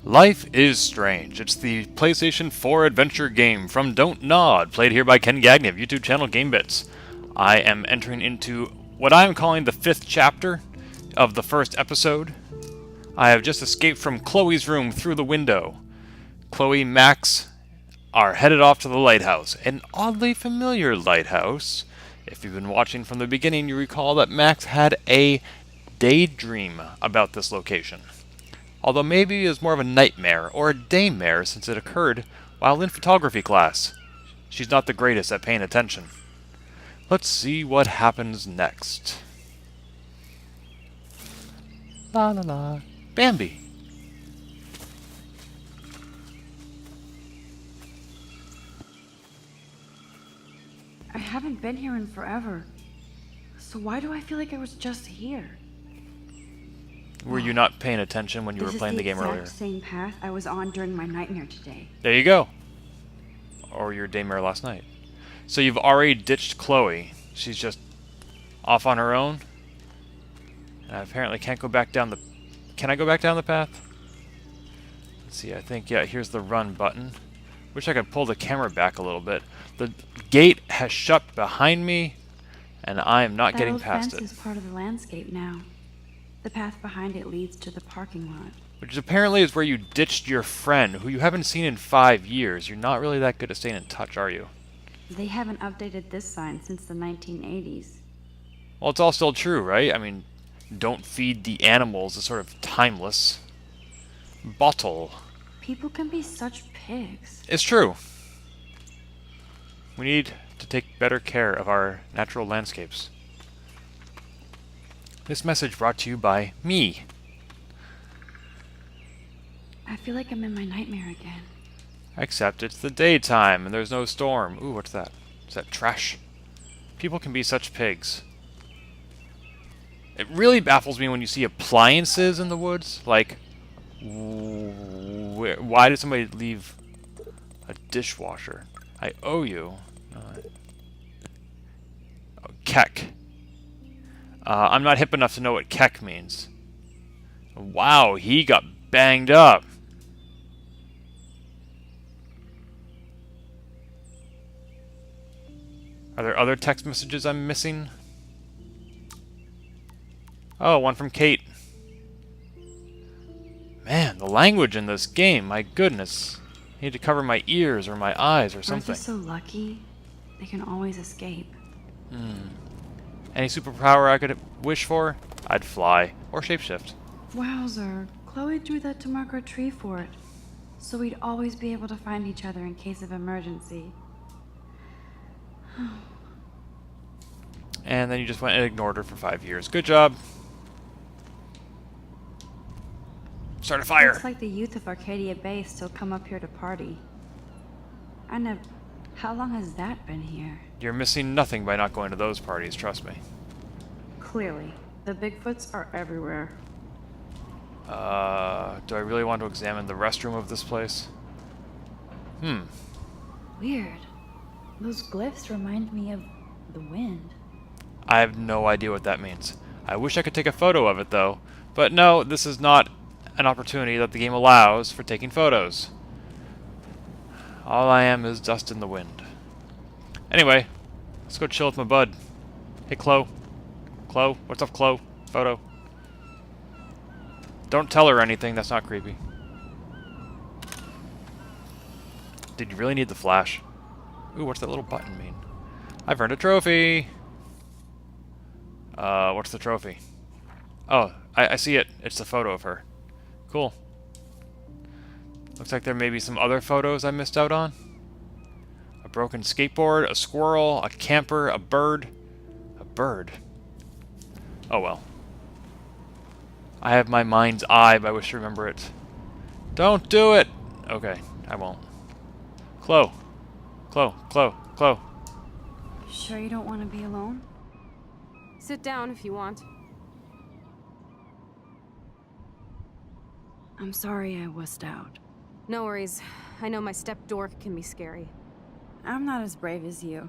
Life is Strange. It's the PlayStation 4 adventure game from Don't Nod, played here by Ken Gagne of YouTube channel Gamebits. I am entering into what I am calling the 5th chapter of the first episode. I have just escaped from Chloe's room through the window. Chloe, Max are headed off to the lighthouse, an oddly familiar lighthouse. If you've been watching from the beginning, you recall that Max had a daydream about this location. Although maybe it was more of a nightmare or a daymare since it occurred while in photography class. She's not the greatest at paying attention. Let's see what happens next. La la la. Bambi. I haven't been here in forever. So why do I feel like I was just here? Were you not paying attention when you were playing the game earlier? This is the exact same path I was on during my nightmare today. There you go. Or your daymare last night. So you've already ditched Chloe. She's just off on her own. And I apparently can't go back down the... Can I go back down the path? Let's see, I think, yeah, here's the run button. Wish I could pull the camera back a little bit. The gate has shut behind me, and I am not getting past it. That old fence is part of the landscape now. The path behind it leads to the parking lot. Which apparently is where you ditched your friend, who you haven't seen in 5 years. You're not really that good at staying in touch, are you? They haven't updated this sign since the 1980s. Well, it's all still true, right? I mean, don't feed the animals is sort of timeless. Bottle. People can be such pigs. It's true. We need to take better care of our natural landscapes. This message brought to you by me. I feel like I'm in my nightmare again. Except it's the daytime and there's no storm. Ooh, what's that? Is that trash? People can be such pigs. It really baffles me when you see appliances in the woods. Like, why did somebody leave a dishwasher? I owe you. Oh, keck. I'm not hip enough to know what keck means. Wow, he got banged up. Are there other text messages I'm missing? Oh, one from Kate. Man, the language in this game, my goodness. I need to cover my ears or my eyes or something. Earth is so lucky. They can always escape. Any superpower I could wish for? I'd fly. Or shapeshift. Wowzer. Chloe drew that to mark our tree fort. So we'd always be able to find each other in case of emergency. And then you just went and ignored her for 5 years. Good job. Start a fire. Looks like the youth of Arcadia Bay still come up here to party. How long has that been here? You're missing nothing by not going to those parties, trust me. Clearly. The Bigfoots are everywhere. Do I really want to examine the restroom of this place? Weird. Those glyphs remind me of the wind. I have no idea what that means. I wish I could take a photo of it, though. But no, this is not an opportunity that the game allows for taking photos. All I am is dust in the wind. Anyway, let's go chill with my bud. Hey, Chloe. Chloe? What's up, Chloe? Photo. Don't tell her anything, that's not creepy. Did you really need the flash? Ooh, what's that little button mean? I've earned a trophy! What's the trophy? Oh, I see it. It's the photo of her. Cool. Looks like there may be some other photos I missed out on. A broken skateboard, a squirrel, a camper, a bird. A bird. Oh well. I have my mind's eye, but I wish to remember it. Don't do it! Okay, I won't. Chloe. Chloe. Chloe. Chloe. Sure you don't want to be alone? Sit down if you want. I'm sorry I wussed out. No worries. I know my step dork can be scary. I'm not as brave as you.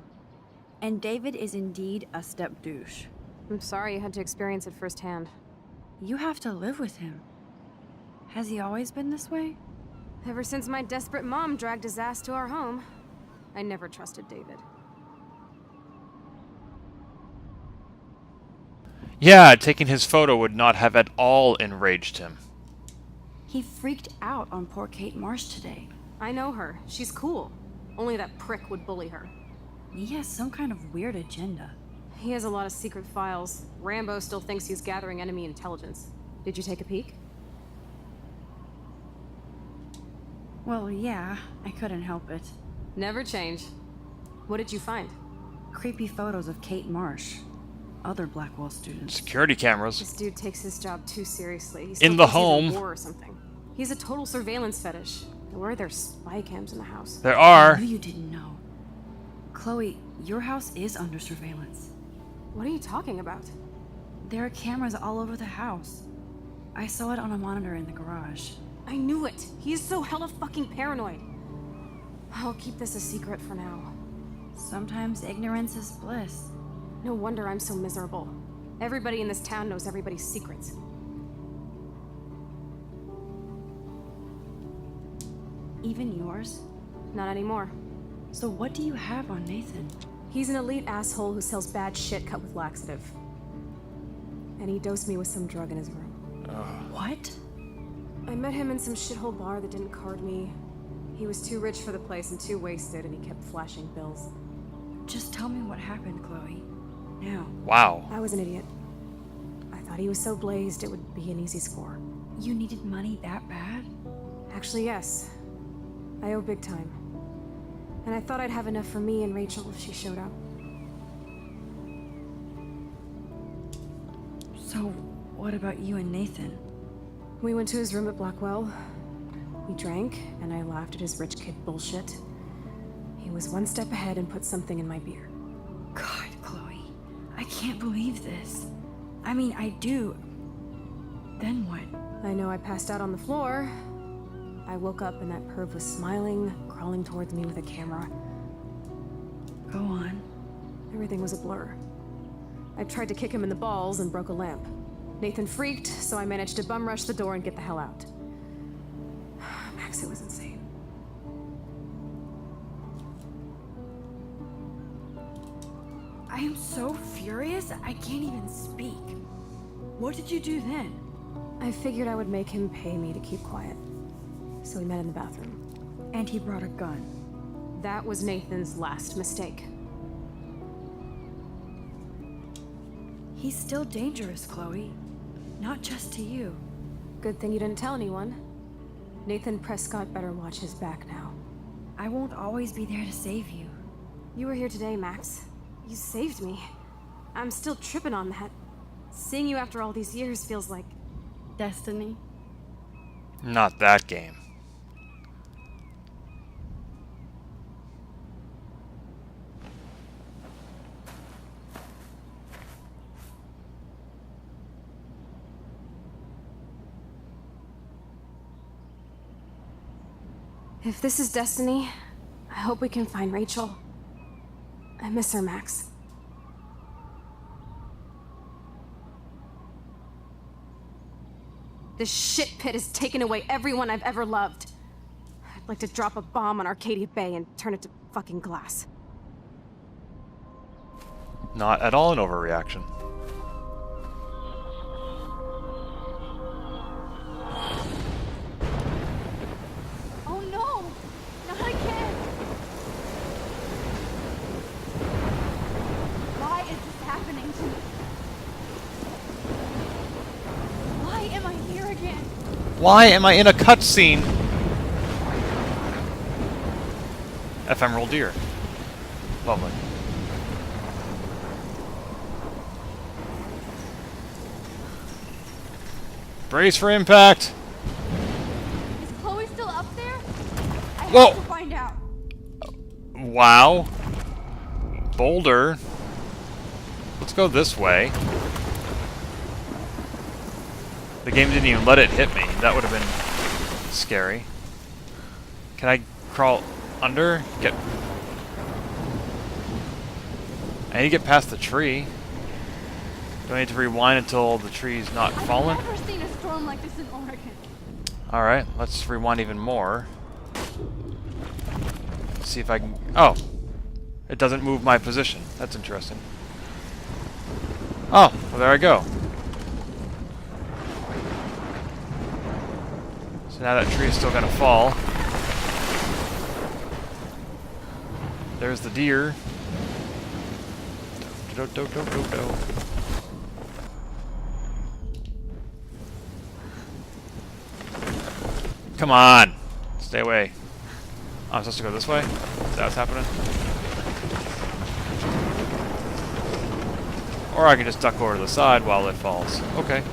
And David is indeed a step douche. I'm sorry you had to experience it firsthand. You have to live with him. Has he always been this way? Ever since my desperate mom dragged his ass to our home, I never trusted David. Yeah, taking his photo would not have at all enraged him. He freaked out on poor Kate Marsh today. I know her. She's cool. Only that prick would bully her. He has some kind of weird agenda. He has a lot of secret files. Rambo still thinks he's gathering enemy intelligence. Did you take a peek? Well, yeah, I couldn't help it. Never change. What did you find? Creepy photos of Kate Marsh. Other Blackwell students. Security cameras. This dude takes his job too seriously. He In the still thinks he's home. in war or something. He's a total surveillance fetish. Where are there spy cams in the house? There I are. knew you didn't know. Chloe, your house is under surveillance. What are you talking about? There are cameras all over the house. I saw it on a monitor in the garage. I knew it. He is so hella fucking paranoid. I'll keep this a secret for now. Sometimes ignorance is bliss. No wonder I'm so miserable. Everybody in this town knows everybody's secrets. Even yours? Not anymore. So what do you have on Nathan? He's an elite asshole who sells bad shit cut with laxative. And he dosed me with some drug in his room. What? I met him in some shithole bar that didn't card me. He was too rich for the place and too wasted, and he kept flashing bills. Just tell me what happened, Chloe. Now. Wow. I was an idiot. I thought he was so blazed it would be an easy score. You needed money that bad? Actually, yes. I owe big time. And I thought I'd have enough for me and Rachel if she showed up. So, what about you and Nathan? We went to his room at Blackwell. We drank, and I laughed at his rich kid bullshit. He was one step ahead and put something in my beer. God, Chloe. I can't believe this. I mean, I do. Then what? I know I passed out on the floor. I woke up and that perv was smiling, crawling towards me with a camera. Go on. Everything was a blur. I tried to kick him in the balls and broke a lamp. Nathan freaked, so I managed to bum rush the door and get the hell out. Max, it was insane. I am so furious, I can't even speak. What did you do then? I figured I would make him pay me to keep quiet. So we met in the bathroom. And he brought a gun. That was Nathan's last mistake. He's still dangerous, Chloe. Not just to you. Good thing you didn't tell anyone. Nathan Prescott better watch his back now. I won't always be there to save you. You were here today, Max. You saved me. I'm still tripping on that. Seeing you after all these years feels like... Destiny? Not that game. If this is destiny, I hope we can find Rachel. I miss her, Max. This shit pit has taken away everyone I've ever loved. I'd like to drop a bomb on Arcadia Bay and turn it to fucking glass. Not at all an overreaction. Oh no! Not again! Why is this happening to me? Why am I here again? Why am I in a cutscene? Ephemeral deer. Lovely. Brace for impact. Is Chloe still up there? I Whoa. have to find out. Wow. Boulder. Let's go this way. The game didn't even let it hit me. That would have been scary. Can I crawl under? Get... I need to get past the tree. Do I need to rewind until the tree's not fallen? I've never seen a storm like this in Oregon. Alright, let's rewind even more. See if I can... Oh! It doesn't move my position. That's interesting. Oh, well there I go. So now that tree is still gonna fall. There's the deer. Do, do, do, do, do. Come on! Stay away. Oh, I'm supposed to go this way? Is that what's happening? Or I can just duck over to the side while it falls. Okay.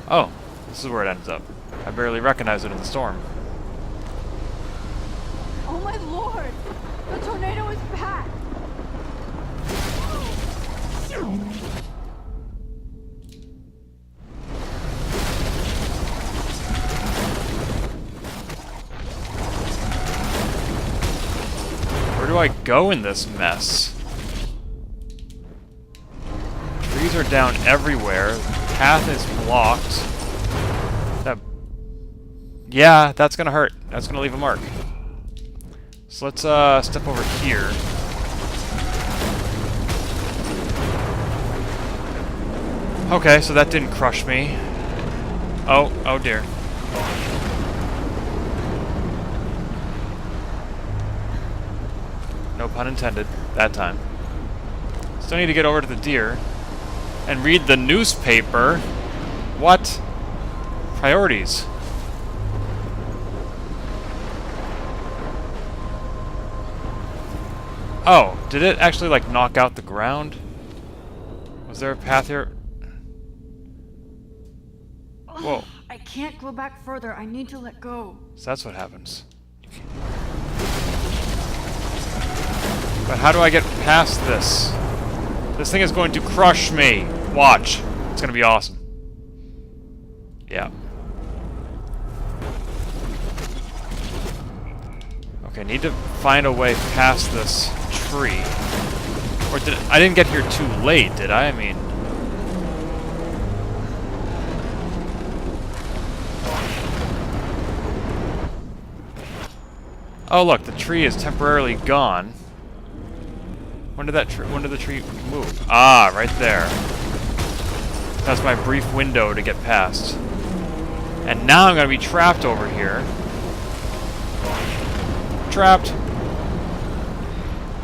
Oh, this is where it ends up. I barely recognize it in the storm. Oh my lord! The tornado is back! Where do I go in this mess? Trees are down everywhere. The path is blocked. Yeah, that's gonna hurt. That's gonna leave a mark. So let's step over here. Okay, so that didn't crush me. Oh dear. No pun intended, that time. Still need to get over to the deer and read the newspaper. What? Priorities. Oh, did it actually, like, knock out the ground? Was there a path here? Whoa. I can't go back further. I need to let go. So that's what happens. But how do I get past this? This thing is going to crush me. Watch. It's going to be awesome. Yeah. Okay, need to find a way past this tree. Or I didn't get here too late, did I? I mean... Oh look, the tree is temporarily gone. When did the tree move? Ah, right there. That's my brief window to get past. And now I'm gonna be trapped over here. Trapped.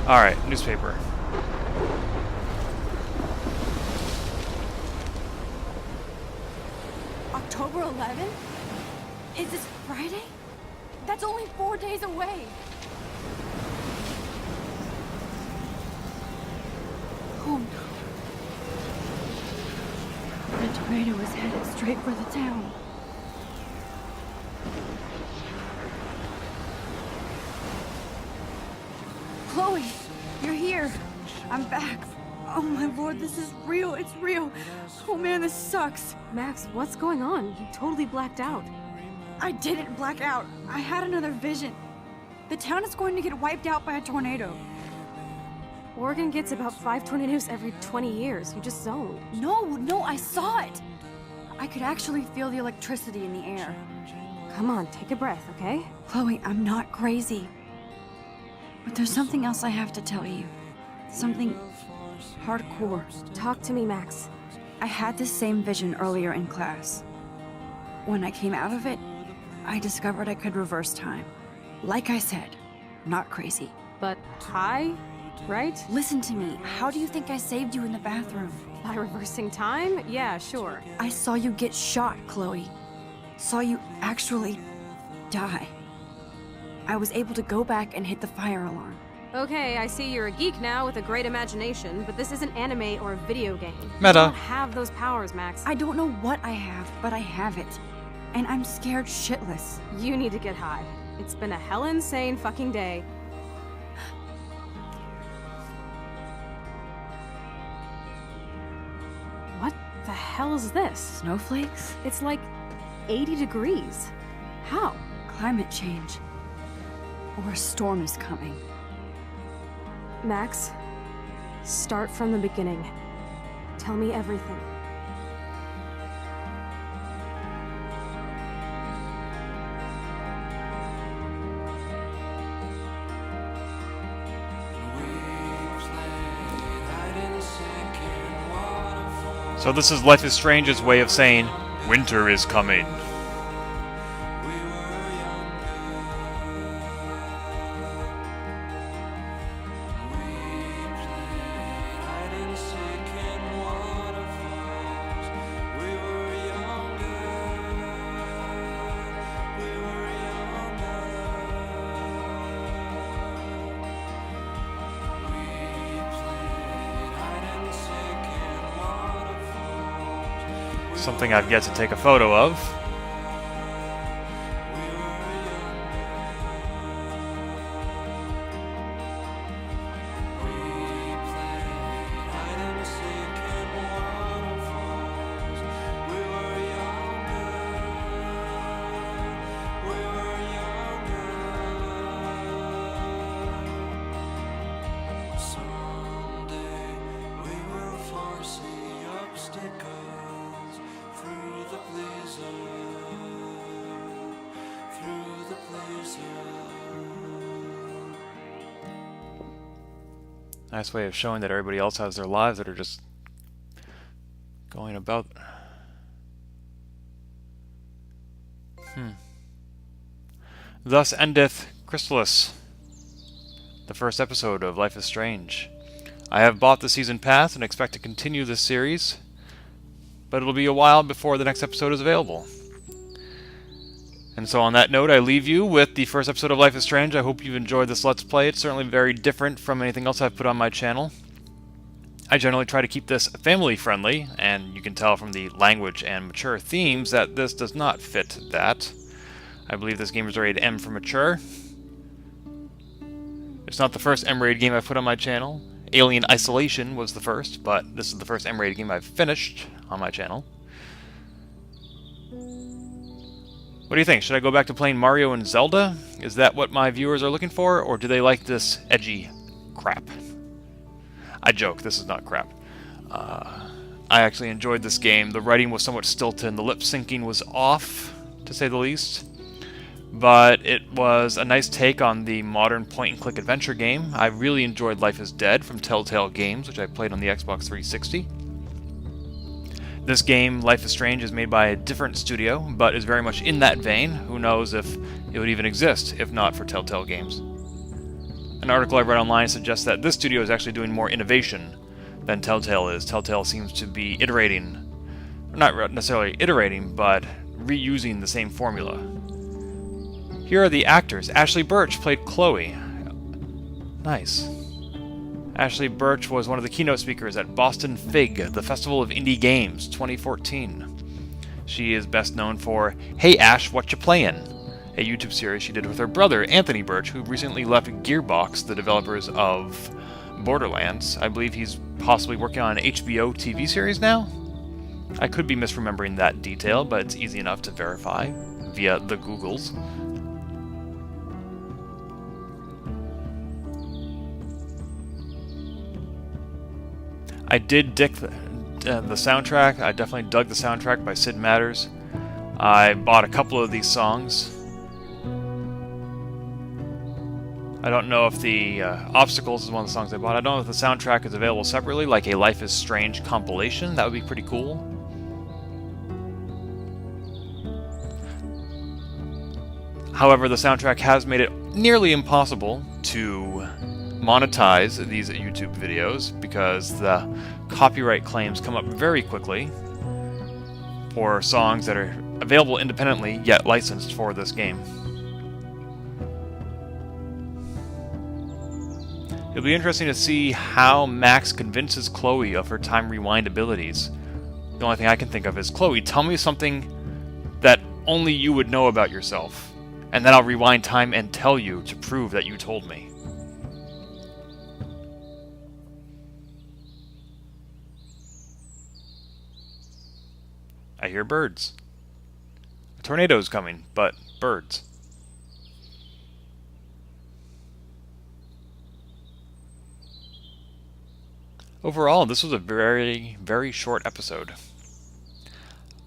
Alright, newspaper. October 11th? Is this Friday? That's only 4 days away. Oh no. The tornado is headed straight for the town. Chloe, you're here. I'm back. Oh my lord, this is real. It's real. Oh man, this sucks. Max, what's going on? You totally blacked out. I didn't black out. I had another vision. The town is going to get wiped out by a tornado. Oregon gets about 5 tornadoes every 20 years. You just zoned. No, I saw it. I could actually feel the electricity in the air. Come on, take a breath, okay? Chloe, I'm not crazy. But there's something else I have to tell you. Something hardcore. Talk to me, Max. I had this same vision earlier in class. When I came out of it, I discovered I could reverse time. Like I said, not crazy. But high, right? Listen to me. How do you think I saved you in the bathroom? By reversing time? Yeah, sure. I saw you get shot, Chloe. Saw you actually die. I was able to go back and hit the fire alarm. Okay, I see you're a geek now with a great imagination, but this isn't anime or a video game. Meta. You don't have those powers, Max. I don't know what I have, but I have it. And I'm scared shitless. You need to get high. It's been a hell insane fucking day. What the hell is this? Snowflakes? It's like 80 degrees. How? Climate change. Or a storm is coming. Max, start from the beginning. Tell me everything. So this is Life is Strange's way of saying, winter is coming. Something I've yet to take a photo of. Nice way of showing that everybody else has their lives that are just going about. Thus endeth Chrysalis, the first episode of Life is Strange. I have bought the season pass and expect to continue this series, but it'll be a while before the next episode is available. And so on that note, I leave you with the first episode of Life is Strange. I hope you've enjoyed this Let's Play. It's certainly very different from anything else I've put on my channel. I generally try to keep this family-friendly, and you can tell from the language and mature themes that this does not fit that. I believe this game is rated M for mature. It's not the first M-rated game I've put on my channel. Alien Isolation was the first, but this is the first M-rated game I've finished on my channel. What do you think? Should I go back to playing Mario and Zelda? Is that what my viewers are looking for, or do they like this edgy crap? I joke, this is not crap. I actually enjoyed this game. The writing was somewhat stilted, and the lip-syncing was off, to say the least. But it was a nice take on the modern point-and-click adventure game. I really enjoyed Life is Dead from Telltale Games, which I played on the Xbox 360. This game, Life is Strange, is made by a different studio, but is very much in that vein. Who knows if it would even exist if not for Telltale Games. An article I read online suggests that this studio is actually doing more innovation than Telltale is. Telltale seems to be iterating, not necessarily iterating, but reusing the same formula. Here are the actors. Ashley Birch played Chloe. Nice. Ashley Birch was one of the keynote speakers at Boston Fig, the Festival of Indie Games 2014. She is best known for Hey Ash, What You Playin'? A YouTube series she did with her brother, Anthony Birch, who recently left Gearbox, the developers of Borderlands. I believe he's possibly working on an HBO TV series now? I could be misremembering that detail, but it's easy enough to verify via the Googles. I did dig the soundtrack. I definitely dug the soundtrack by Sid Matters. I bought a couple of these songs. I don't know if the Obstacles is one of the songs I bought. I don't know if the soundtrack is available separately, like a Life is Strange compilation. That would be pretty cool. However, the soundtrack has made it nearly impossible to monetize these YouTube videos because the copyright claims come up very quickly for songs that are available independently yet licensed for this game. It'll be interesting to see how Max convinces Chloe of her time rewind abilities. The only thing I can think of is, Chloe, tell me something that only you would know about yourself, and then I'll rewind time and tell you to prove that you told me. I hear birds. A tornado's coming, but birds. Overall, this was a very, very short episode.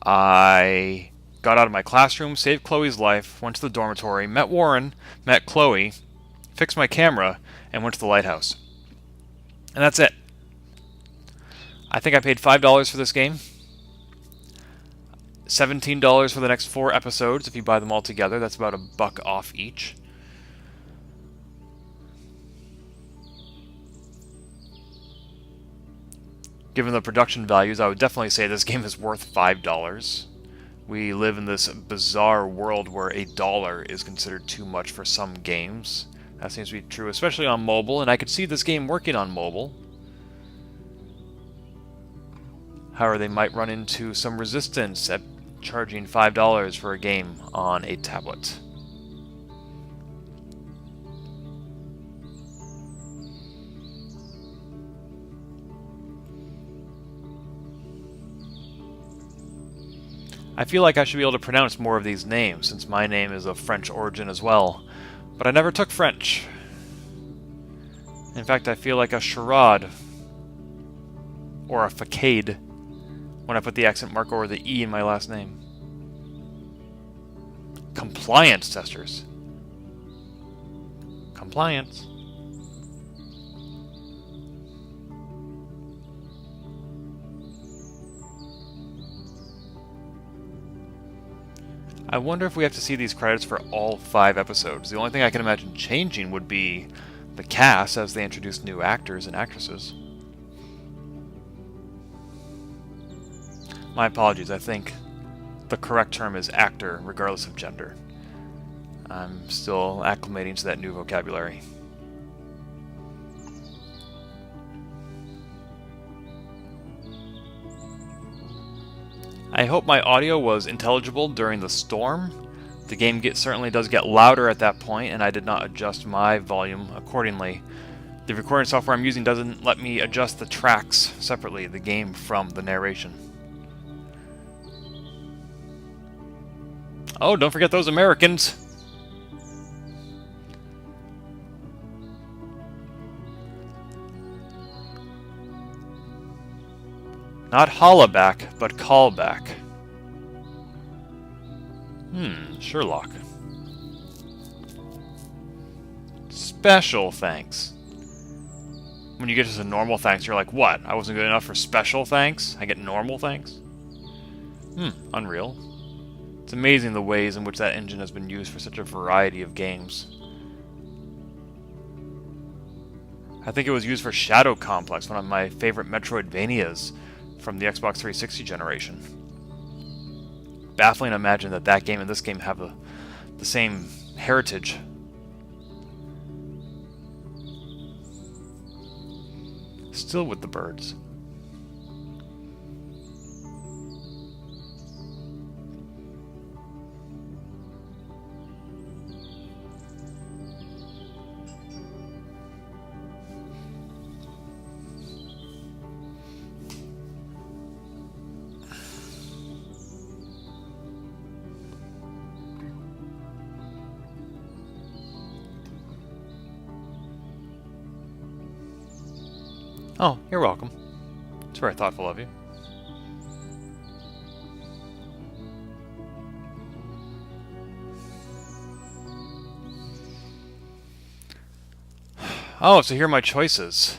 I got out of my classroom, saved Chloe's life, went to the dormitory, met Warren, met Chloe, fixed my camera, and went to the Lighthouse. And that's it. I think I paid $5 for this game. $17 for the next 4 episodes if you buy them all together. That's about $1 off each. Given the production values, I would definitely say this game is worth $5. We live in this bizarre world where $1 is considered too much for some games. That seems to be true, especially on mobile, and I could see this game working on mobile. However, they might run into some resistance at charging $5 for a game on a tablet. I feel like I should be able to pronounce more of these names, since my name is of French origin as well, but I never took French. In fact, I feel like a charade, or a facade, when I put the accent mark over the E in my last name. Compliance testers. Compliance. I wonder if we have to see these credits for all 5 episodes. The only thing I can imagine changing would be the cast as they introduce new actors and actresses. My apologies, I think the correct term is actor, regardless of gender. I'm still acclimating to that new vocabulary. I hope my audio was intelligible during the storm. The game certainly does get louder at that point, and I did not adjust my volume accordingly. The recording software I'm using doesn't let me adjust the tracks separately, the game from the narration. Oh, don't forget those Americans! Not hollaback, but callback. Sherlock. Special thanks. When you get just a normal thanks, you're like, what? I wasn't good enough for special thanks? I get normal thanks? Unreal. It's amazing the ways in which that engine has been used for such a variety of games. I think it was used for Shadow Complex, one of my favorite Metroidvanias from the Xbox 360 generation. Baffling to imagine that that game and this game have the same heritage. Still with the birds. Oh, you're welcome. It's very thoughtful of you. Oh, so here are my choices.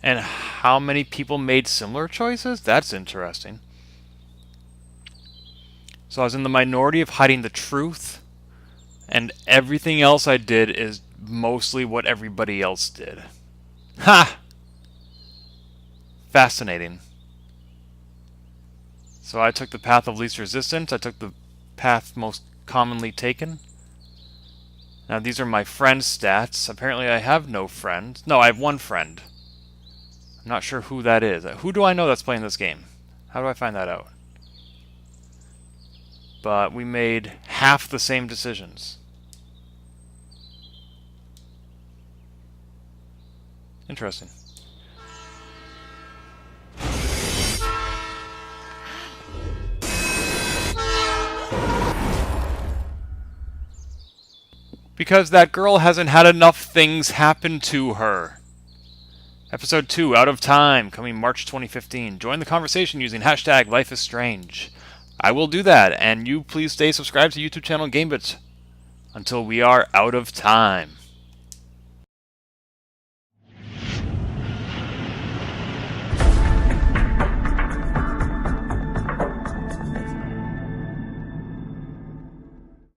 And how many people made similar choices? That's interesting. So I was in the minority of hiding the truth, and everything else I did is mostly what everybody else did. Ha! Fascinating. So I took the path of least resistance. I took the path most commonly taken. Now these are my friend stats. Apparently I have no friends. No, I have one friend. I'm not sure who that is. Who do I know that's playing this game? How do I find that out? But we made half the same decisions. Interesting. Because that girl hasn't had enough things happen to her. Episode 2, Out of Time, coming March 2015. Join the conversation using hashtag #LifeIsStrange. I will do that, and you please stay subscribed to YouTube channel Gamebits until we are out of time.